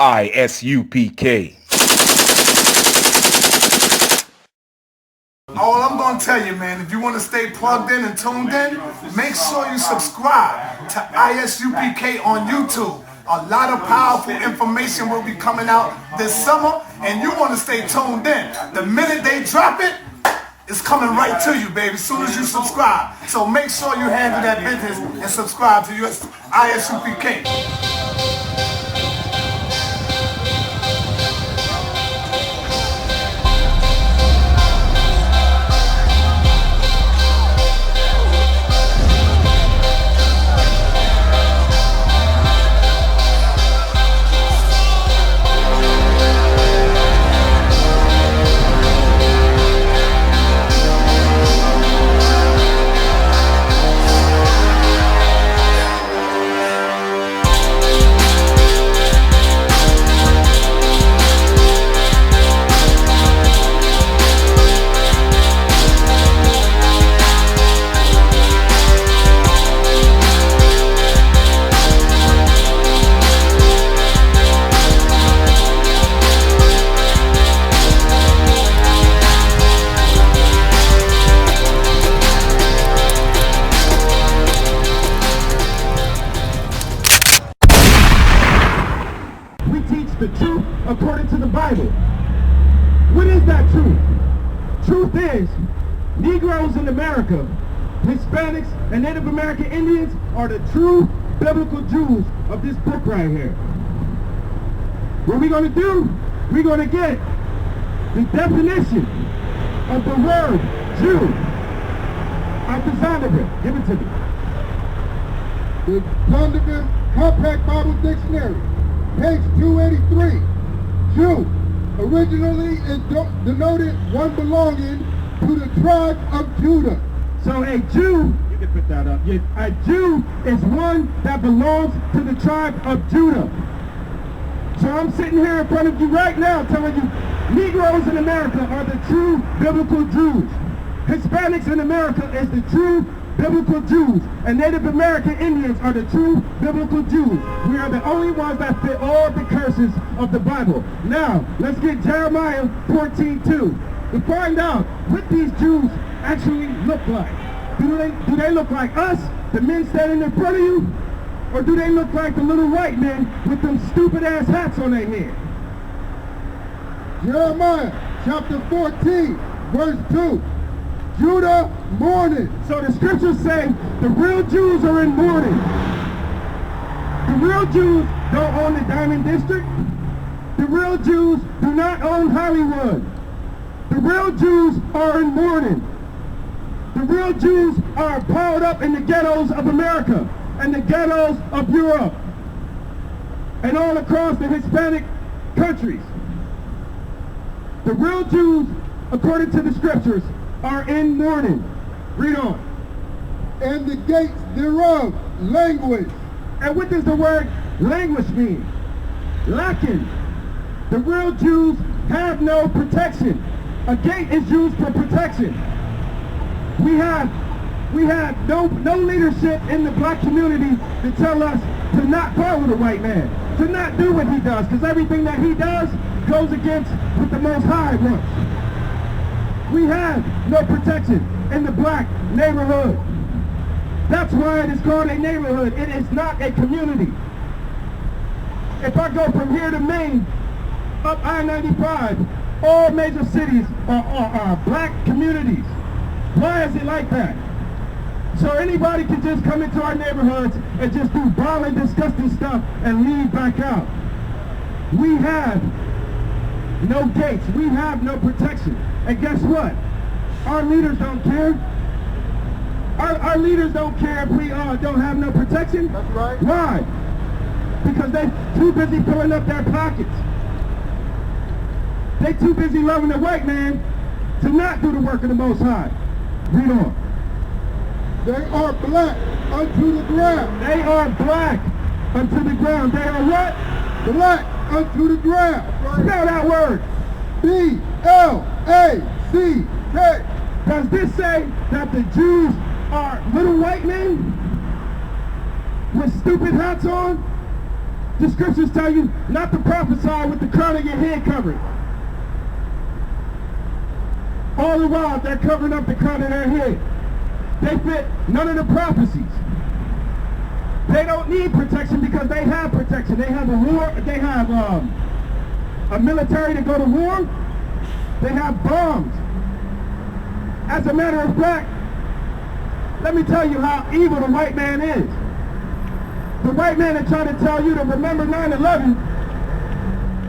I.S.U.P.K. All I'm going to tell you, man, if you want to stay plugged in and tuned in, make sure you subscribe to I.S.U.P.K. on YouTube. A lot of powerful information will be coming out this summer, and you want to stay tuned in. The minute they drop it, it's coming right to you, baby, as soon as you subscribe. So make sure you handle that business and subscribe to your I.S.U.P.K. The truth according to the Bible. What is that truth? Truth is, Negroes in America, Hispanics, and Native American Indians are the true biblical Jews of this book right here. What we're going to do, we're going to get the definition of the word Jew out the Zondervan. Give it to me. The Zondervan Compact Bible Dictionary. Page 283, Jew, originally it denoted one belonging to the tribe of Judah. So a Jew, you can put that up, a Jew is one that belongs to the tribe of Judah. So I'm sitting here in front of you right now telling you, Negroes in America are the true biblical Jews. Hispanics in America is the true biblical Jews, and Native American Indians are the true biblical Jews. We are the only ones that fit all the curses of the Bible. Now, let's get Jeremiah 14:2 to find out what these Jews actually look like. Do they look like us, the men standing in front of you, or do they look like the little white men with them stupid ass hats on their head? Jeremiah chapter 14, verse 2. Judah mourning. So the scriptures say the real Jews are in mourning. The real Jews don't own the Diamond District. The real Jews do not own Hollywood. The real Jews are in mourning. The real Jews are piled up in the ghettos of America and the ghettos of Europe and all across the Hispanic countries. The real Jews, according to the scriptures, are in mourning. Read on. And the gates thereof languish. And what does the word languish mean? Lacking. The real Jews have no protection. A gate is used for protection. We have no leadership in the black community to tell us to not follow the white man, to not do what he does, because everything that he does goes against what the Most High wants. We have no protection in the black neighborhood. That's why it is called a neighborhood. It is not a community. If I go from here to Maine, up I-95, all major cities are black communities. Why is it like that? So anybody can just come into our neighborhoods and just do violent, disgusting stuff and leave back out. We have no gates. We have no protection. And guess what? Our leaders don't care. Our leaders don't care if we don't have no protection. That's right. Why? Because they're too busy filling up their pockets. They too busy loving the white man to not do the work of the Most High. Read on. They are black unto the ground. They are black unto the ground. They are what? Black unto the ground. Spell that word. B-L-A-C-K. Does this say that the Jews are little white men with stupid hats on? The scriptures tell you not to prophesy with the crown of your head covered. All the while, they're covering up the crown of their head. They fit none of the prophecies. They don't need protection because they have protection. They have a war. They have a military to go to war. They have bombs. As a matter of fact, let me tell you how evil the white man is. The white man is trying to tell you to remember 9/11,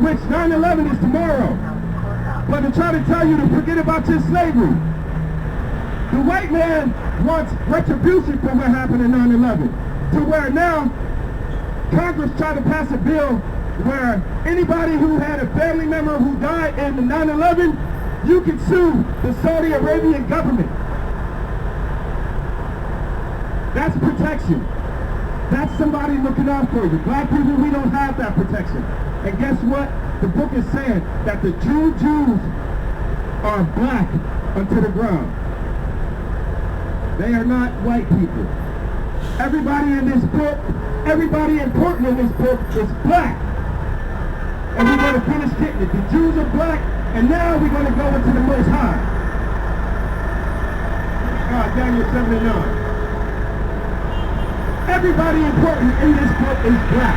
which 9/11 is tomorrow. But to try to tell you to forget about your slavery. The white man wants retribution for what happened in 9/11. To where now, Congress tried to pass a bill where anybody who had a family member who died in 9/11, you can sue the Saudi Arabian government. That's protection. That's somebody looking out for you. Black people, we don't have that protection. And guess what? The book is saying that the Jews are black unto the ground. They are not white people. Everybody in this book, everybody important in this book is black. And we're going to finish getting it. The Jews are black, and now we're going to go into the Most High. Daniel 7:9. Everybody important in this book is black.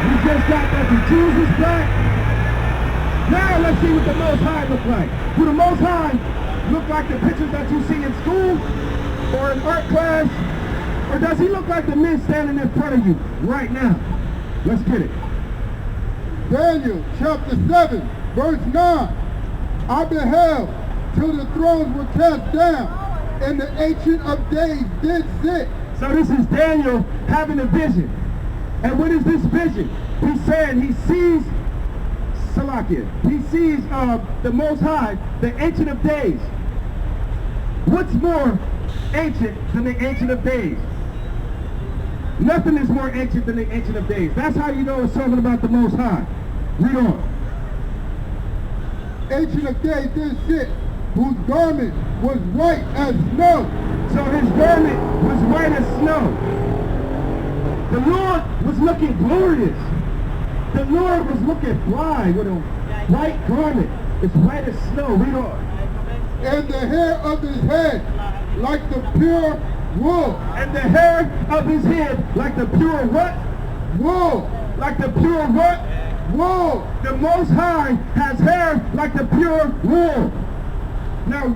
We just got that the Jews is black. Now let's see what the Most High look like. Do the Most High look like the pictures that you see in school or in art class? Or does he look like the men standing in front of you right now? Let's get it. Daniel chapter 7, verse 9. I beheld till the thrones were cast down, and the Ancient of Days did sit. So this is Daniel having a vision. And what is this vision? He's saying he sees Salakia. He sees the Most High, the Ancient of Days. What's more ancient than the Ancient of Days? Nothing is more ancient than the Ancient of Days. That's how you know it's talking about the Most High. Read on. Ancient of Days did sit, whose garment was white as snow. So his garment was white as snow. The Lord was looking glorious. The Lord was looking fly with a white garment. It's white as snow. Read on. And the hair of his head like the pure wool. And the hair of his head like the pure what? Wool. Like the pure what? Wool. The Most High has hair like the pure wool. Now,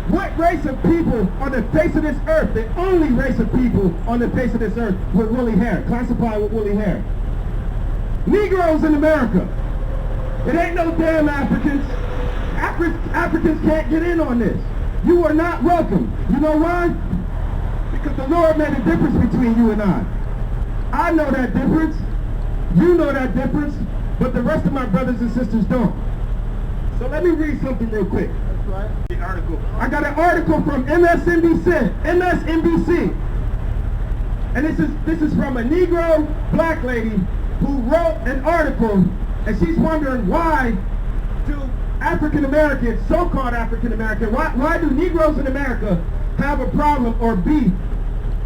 what race of people on the face of this earth, the only race of people on the face of this earth with woolly hair, classified with woolly hair? Negroes in America. It ain't no damn Africans. Africans can't get in on this. You are not welcome. You know why? Because the Lord made a difference between you and I. I know that difference. You know that difference. But the rest of my brothers and sisters don't. So let me read something real quick. That's right. The article. I got an article from MSNBC. And this is from a Negro black lady who wrote an article, and she's wondering why do African Americans, so-called African American, why do Negroes in America have a problem or beef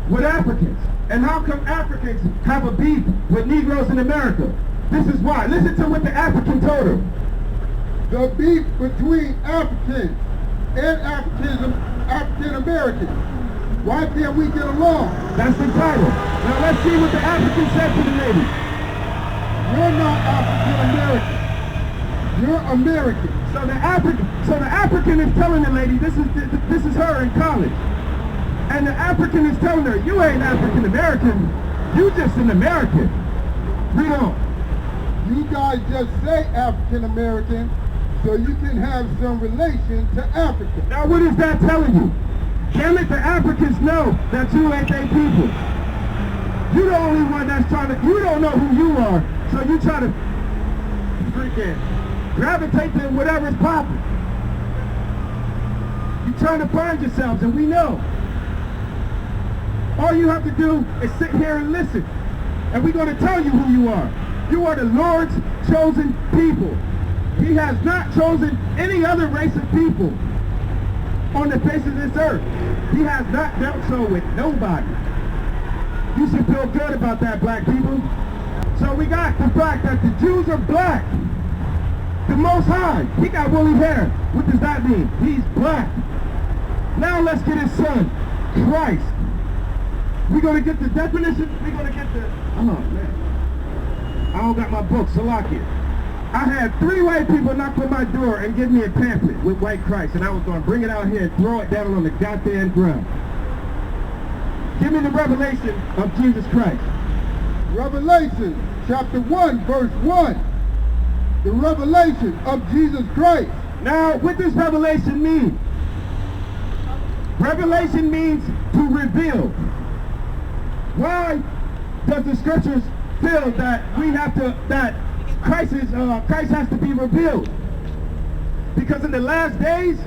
with Africans? And how come Africans have a beef with Negroes in America? This is why. Listen to what the African told her. The beef between Africans and African Americans. Why can't we get along? That's the title. Now let's see what the African said to the lady. You're not African American. You're American. So the African is telling the lady, this is her in college. And the African is telling her, you ain't African American, you just an American. Read on. You guys just say African American so you can have some relation to Africa. Now what is that telling you? Damn it, the Africans know that you ain't their people. You the only one that's trying to, you don't know who you are, so you try to freaking gravitate to whatever's popping. You're trying to find yourselves, and we know. All you have to do is sit here and listen. And we're going to tell you who you are. You are the Lord's chosen people. He has not chosen any other race of people on the face of this earth. He has not dealt so with nobody. You should feel good about that, black people. So we got the fact that the Jews are black. The Most High, he got woolly hair. What does that mean? He's black. Now let's get his son, Christ. We're going to get the definition. We're going to get the... Oh, man. I don't got my book, Salaki. I had 3 white people knock on my door and give me a pamphlet with white Christ, and I was going to bring it out here and throw it down on the goddamn ground. Give me the revelation of Jesus Christ. Revelation chapter 1, verse 1. The revelation of Jesus Christ. Now, what does revelation mean? Revelation means to reveal. Why does the scriptures feel that we have to, that Christ has to be revealed? Because in the last days,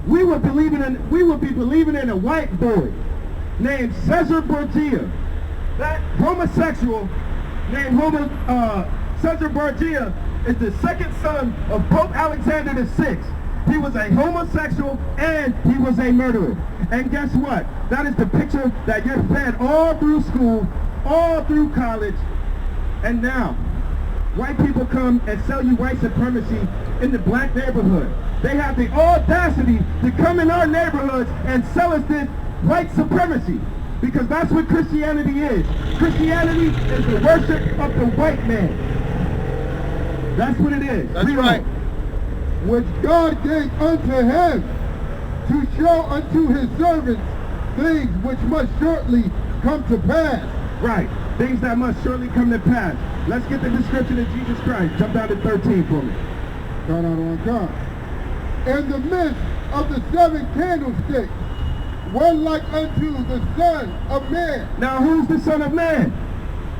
we will be believing in a white boy named Caesar Borgia. That homosexual named Caesar Borgia is the second son of Pope Alexander VI. He was a homosexual and he was a murderer. And guess what? That is the picture that you're fed all through school, all through college. And now, white people come and sell you white supremacy in the black neighborhood. They have the audacity to come in our neighborhoods and sell us this white supremacy. Because that's what Christianity is. Christianity is the worship of the white man. That's what it is. That's right. Which God gave unto him to show unto his servants things which must shortly come to pass. Right. Things that must surely come to pass. Let's get the description of Jesus Christ. Jump down to 13 for me. Turn out on time. In the midst of the 7 candlesticks, one like unto the Son of Man. Now who's the Son of Man?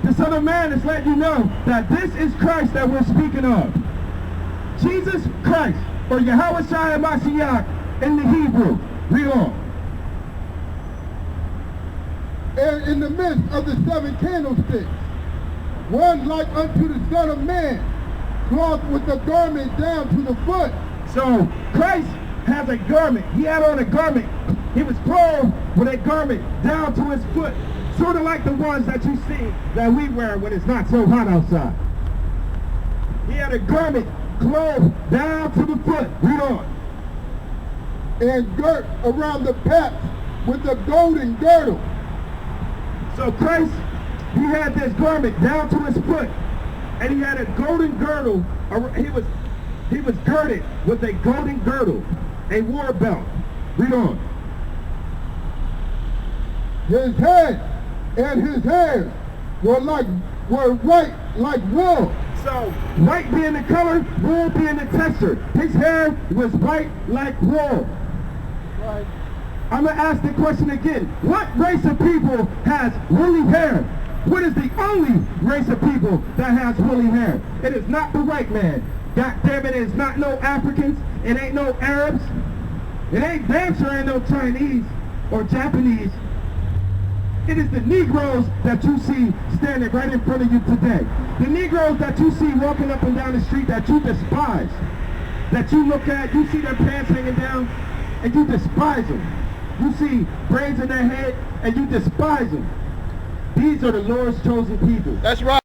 The Son of Man is letting you know that this is Christ that we're speaking of. Jesus Christ, or GEN.YAHANNA in the Hebrew. Read on. And in the midst of the 7 candlesticks, one like unto the Son of Man, clothed with a garment down to the foot. So Christ has a garment. He had on a garment. He was clothed with a garment down to his foot. Sort of like the ones that you see that we wear when it's not so hot outside. He had a garment clothed down to the foot. Read on. And girt around the paps with a golden girdle. So Christ, he had this garment down to his foot, and he had a golden girdle. He was girded with a golden girdle, a war belt. Read on. His head and his hair were white like wool. So white being the color, wool being the texture. His hair was white like wool. Right. I'm going to ask the question again. What race of people has woolly hair? What is the only race of people that has woolly hair? It is not the white man. God damn it, it's not no Africans. It ain't no Arabs. It ain't damn sure ain't no Chinese or Japanese. It is the Negroes that you see standing right in front of you today. The Negroes that you see walking up and down the street that you despise. That you look at, you see their pants hanging down, and you despise them. You see braids in their head, and you despise them. These are the Lord's chosen people. That's right.